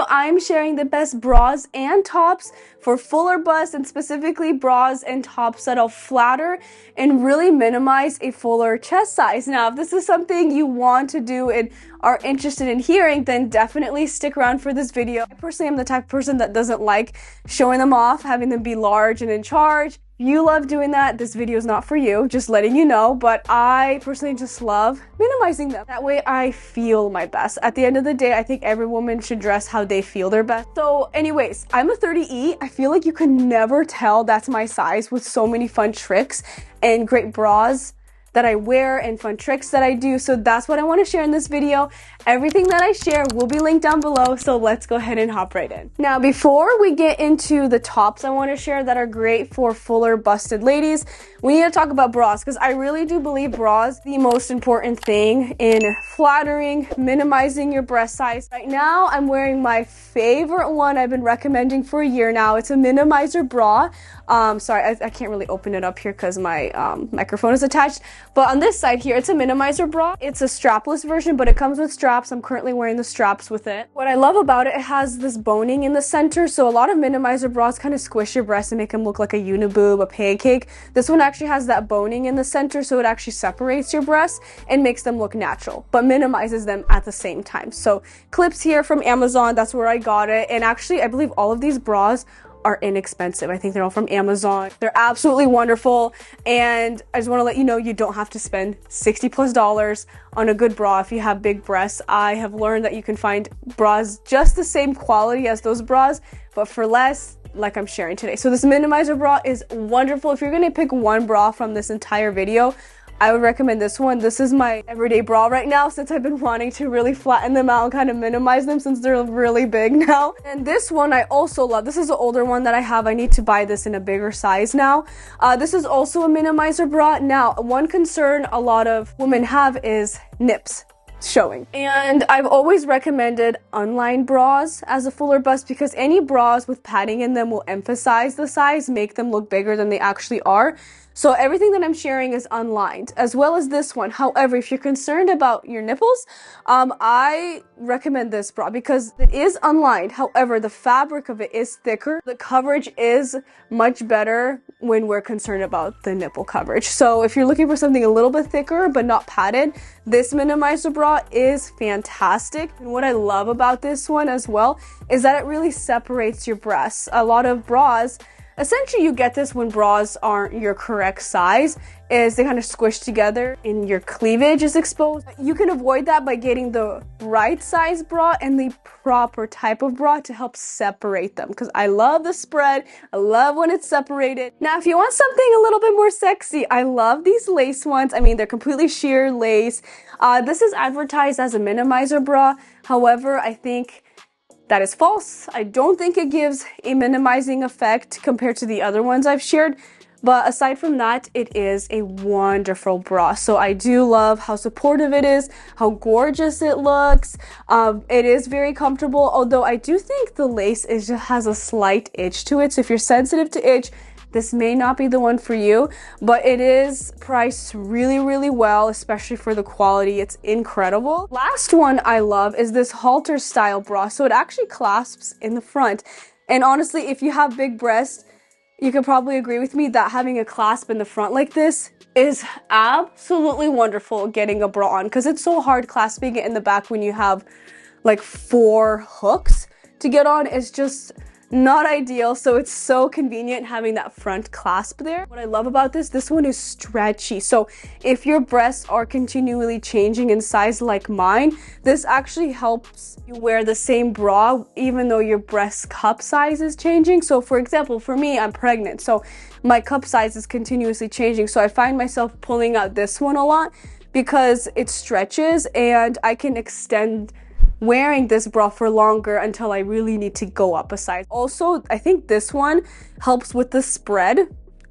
I'm sharing the best bras and tops for fuller busts, and specifically bras and tops that'll flatter and really minimize a fuller chest size. Now, if this is something you want to do and are interested in hearing, then definitely stick around for this video. I personally am the type of person that doesn't like showing them off, having them be large and in charge. If you love doing that, this video is not for you, just letting you know, but I personally just love minimizing them. That way I feel my best. At the end of the day, I think every woman should dress how they feel their best. So anyways, I'm a 30E. I feel like you can never tell that's my size with so many fun tricks and great bras that I wear and fun tricks that I do. So that's what I want to share in this video. Everything that I share will be linked down below, so let's go ahead and hop right in. Now, before we get into the tops I want to share that are great for fuller busted ladies, we need to talk about bras, because I really do believe bras the most important thing in flattering, minimizing your breast size. Right now, I'm wearing my favorite one I've been recommending for a year now. It's a minimizer bra. Sorry, I can't really open it up here because my microphone is attached. But on this side here, it's a minimizer bra. It's a strapless version, but it comes with straps. I'm currently wearing the straps with it. What I love about it, it has this boning in the center. So a lot of minimizer bras kind of squish your breasts and make them look like a uniboob, a pancake. This one actually has that boning in the center, so it actually separates your breasts and makes them look natural, but minimizes them at the same time. So clips here from Amazon, that's where I got it. And actually, I believe all of these bras are inexpensive. I think they're all from Amazon. They're absolutely wonderful, and I just want to let you know you don't have to spend $60+ on a good bra if you have big breasts. I have learned that you can find bras just the same quality as those bras, but for less, like I'm sharing today. So this minimizer bra is wonderful. If you're gonna pick one bra from this entire video, I would recommend this one. This is my everyday bra right now, since I've been wanting to really flatten them out and kind of minimize them since they're really big now. And this one I also love. This is an older one that I have. I need to buy this in a bigger size now. This is also a minimizer bra. Now, one concern a lot of women have is nips showing. And I've always recommended unlined bras as a fuller bust, because any bras with padding in them will emphasize the size, make them look bigger than they actually are. So everything that I'm sharing is unlined, as well as this one. However, if you're concerned about your nipples, I recommend this bra because it is unlined. However, the fabric of it is thicker. The coverage is much better when we're concerned about the nipple coverage. So if you're looking for something a little bit thicker but not padded, this minimizer bra is fantastic. And what I love about this one as well is that it really separates your breasts. A lot of bras, essentially you get this when bras aren't your correct size, is they kind of squish together and your cleavage is exposed. You can avoid that by getting the right size bra and the proper type of bra to help separate them, because I love the spread. I love when it's separated. Now, if you want something a little bit more sexy, I love these lace ones. I mean, they're completely sheer lace. This is advertised as a minimizer bra. However, I think that is false. I don't think it gives a minimizing effect compared to the other ones I've shared. But aside from that, it is a wonderful bra. So I do love how supportive it is, how gorgeous it looks. It is very comfortable, although I do think the lace just has a slight itch to it. So if you're sensitive to itch, this may not be the one for you, but it is priced really, really well, especially for the quality. It's incredible. Last one I love is this halter style bra. So it actually clasps in the front. And honestly, if you have big breasts, you could probably agree with me that having a clasp in the front like this is absolutely wonderful getting a bra on, because it's so hard clasping it in the back when you have like 4 hooks to get on. It's just not ideal, so it's so convenient having that front clasp there. What I love about this one is stretchy. So if your breasts are continually changing in size like mine, this actually helps you wear the same bra even though your breast cup size is changing. So for example, for me, I'm pregnant, so my cup size is continuously changing. So I find myself pulling out this one a lot because it stretches, and I can extend wearing this bra for longer until I really need to go up a size. Also, I think this one helps with the spread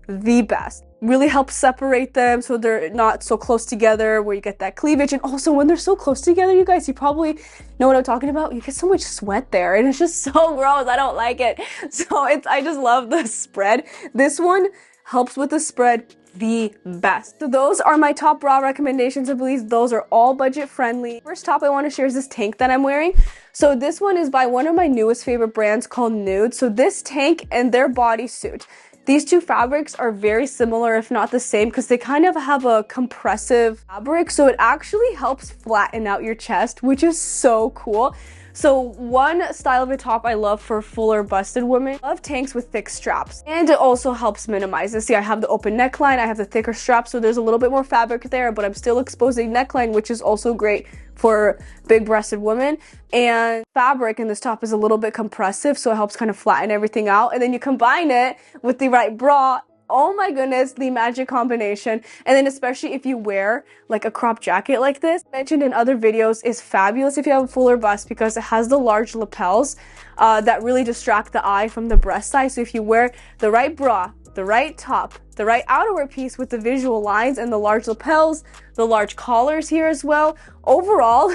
the best. Really helps separate them so they're not so close together where you get that cleavage. And also when they're so close together, you guys, you probably know what I'm talking about. You get so much sweat there and it's just so gross. I don't like it. So I just love the spread. This one helps with the spread the best. So those are my top bra recommendations. I believe those are all budget friendly. First top I want to share is this tank that I'm wearing. So this one is by one of my newest favorite brands called Nude. So this tank and their bodysuit, these two fabrics are very similar, if not the same, because they kind of have a compressive fabric. So it actually helps flatten out your chest, which is so cool. So one style of a top I love for fuller busted women, I love tanks with thick straps. And it also helps minimize this. See, I have the open neckline, I have the thicker strap, so there's a little bit more fabric there, but I'm still exposing neckline, which is also great for big breasted women. And fabric in this top is a little bit compressive, so it helps kind of flatten everything out. And then you combine it with the right bra. Oh my goodness, the magic combination. And then especially if you wear like a crop jacket like this, mentioned in other videos, is fabulous if you have a fuller bust because it has the large lapels that really distract the eye from the breast size. So if you wear the right bra, the right top, the right outerwear piece with the visual lines and the large lapels, the large collars here as well, overall,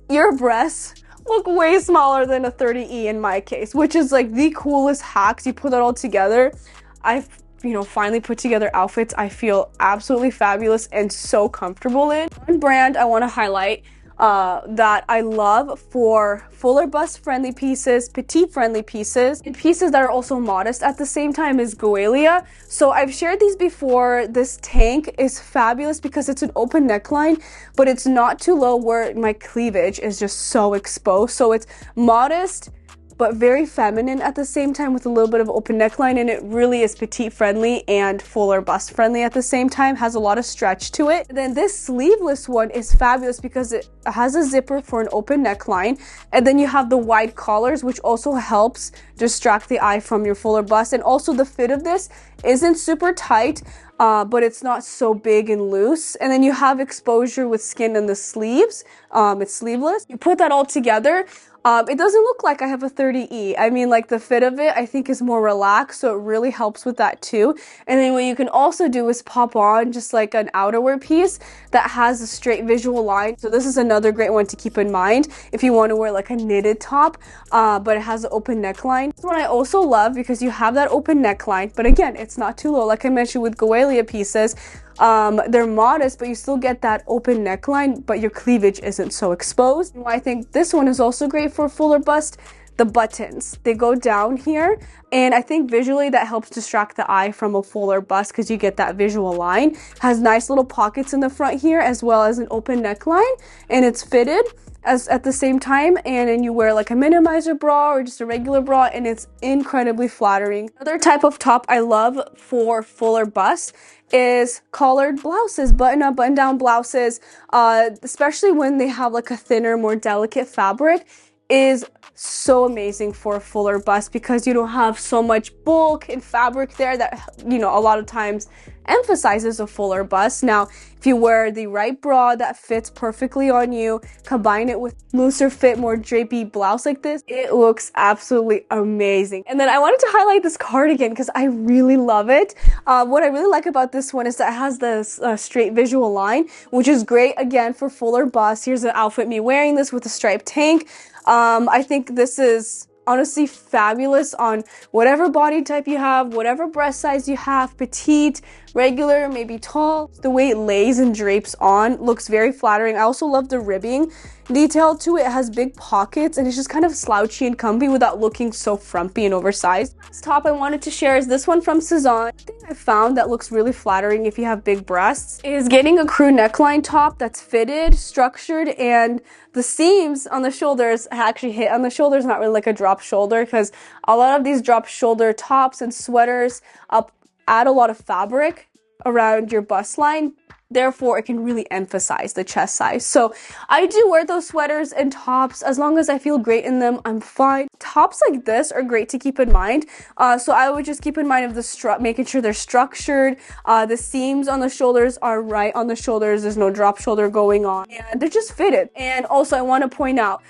your breasts look way smaller than a 30E in my case, which is like the coolest hacks. You put that all together. I've finally put together outfits I feel absolutely fabulous and so comfortable in. One brand I want to highlight that I love for fuller bust friendly pieces, petite friendly pieces, and pieces that are also modest at the same time is Goelia. So I've shared these before. This tank is fabulous because it's an open neckline, but it's not too low where my cleavage is just so exposed. So it's modest, but very feminine at the same time with a little bit of open neckline, and it really is petite friendly and fuller bust friendly at the same time, has a lot of stretch to it. And then this sleeveless one is fabulous because it has a zipper for an open neckline, and then you have the wide collars, which also helps distract the eye from your fuller bust. And also the fit of this isn't super tight, but it's not so big and loose. And then you have exposure with skin in the sleeves. It's sleeveless. You put that all together, it doesn't look like I have a 30E. I mean, like the fit of it, I think is more relaxed, so it really helps with that too. And then what you can also do is pop on just like an outerwear piece that has a straight visual line. So this is another great one to keep in mind if you want to wear like a knitted top, but it has an open neckline. This one I also love because you have that open neckline, but again, it's not too low. Like I mentioned with Goelia pieces, they're modest, but you still get that open neckline, but your cleavage isn't so exposed. And why I think this one is also great for fuller bust, the buttons. They go down here, and I think visually that helps distract the eye from a fuller bust because you get that visual line. Has nice little pockets in the front here as well as an open neckline, and it's fitted at the same time, and then you wear like a minimizer bra or just a regular bra, and it's incredibly flattering. Another type of top I love for fuller bust is collared blouses, button-up, button-down blouses, especially when they have like a thinner, more delicate fabric, is so amazing for a fuller bust because you don't have so much bulk and fabric there that, a lot of times emphasizes a fuller bust. Now, if you wear the right bra that fits perfectly on you, combine it with looser fit, more drapey blouse like this, it looks absolutely amazing. And then I wanted to highlight this cardigan because I really love it. What I really like about this one is that it has this straight visual line, which is great again for fuller bust. Here's an outfit me wearing this with a striped tank. I think this is honestly fabulous on whatever body type you have, whatever breast size you have, petite, regular, maybe tall. The way it lays and drapes on looks very flattering. I also love the ribbing detail to it. It has big pockets and it's just kind of slouchy and comfy without looking so frumpy and oversized. This top I wanted to share is this one from Cezanne. The thing I found that looks really flattering if you have big breasts is getting a crew neckline top that's fitted, structured, and the seams on the shoulders actually hit on the shoulders, not really like a drop shoulder, because a lot of these drop shoulder tops and sweaters add a lot of fabric around your bust line. Therefore, it can really emphasize the chest size. So I do wear those sweaters and tops. As long as I feel great in them, I'm fine. Tops like this are great to keep in mind. So I would just keep in mind of the making sure they're structured. The seams on the shoulders are right on the shoulders. There's no drop shoulder going on. And they're just fitted. And also I want to point out,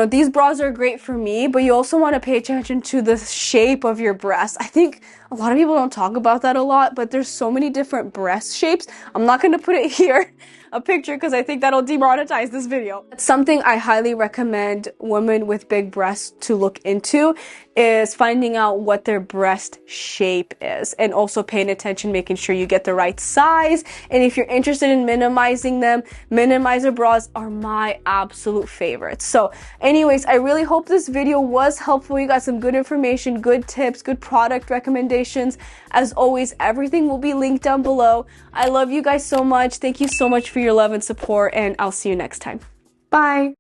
these bras are great for me, but you also want to pay attention to the shape of your breast. I think a lot of people don't talk about that a lot, but there's so many different breast shapes. I'm not going to put it here, a picture because I think that'll demonetize this video. Something I highly recommend women with big breasts to look into is finding out what their breast shape is, and also paying attention, making sure you get the right size. And if you're interested in minimizing them, minimizer bras are my absolute favorites. So anyways, I really hope this video was helpful. You got some good information, good tips, good product recommendations. As always, everything will be linked down below. I love you guys so much. Thank you so much for your love and support, and I'll see you next time. Bye.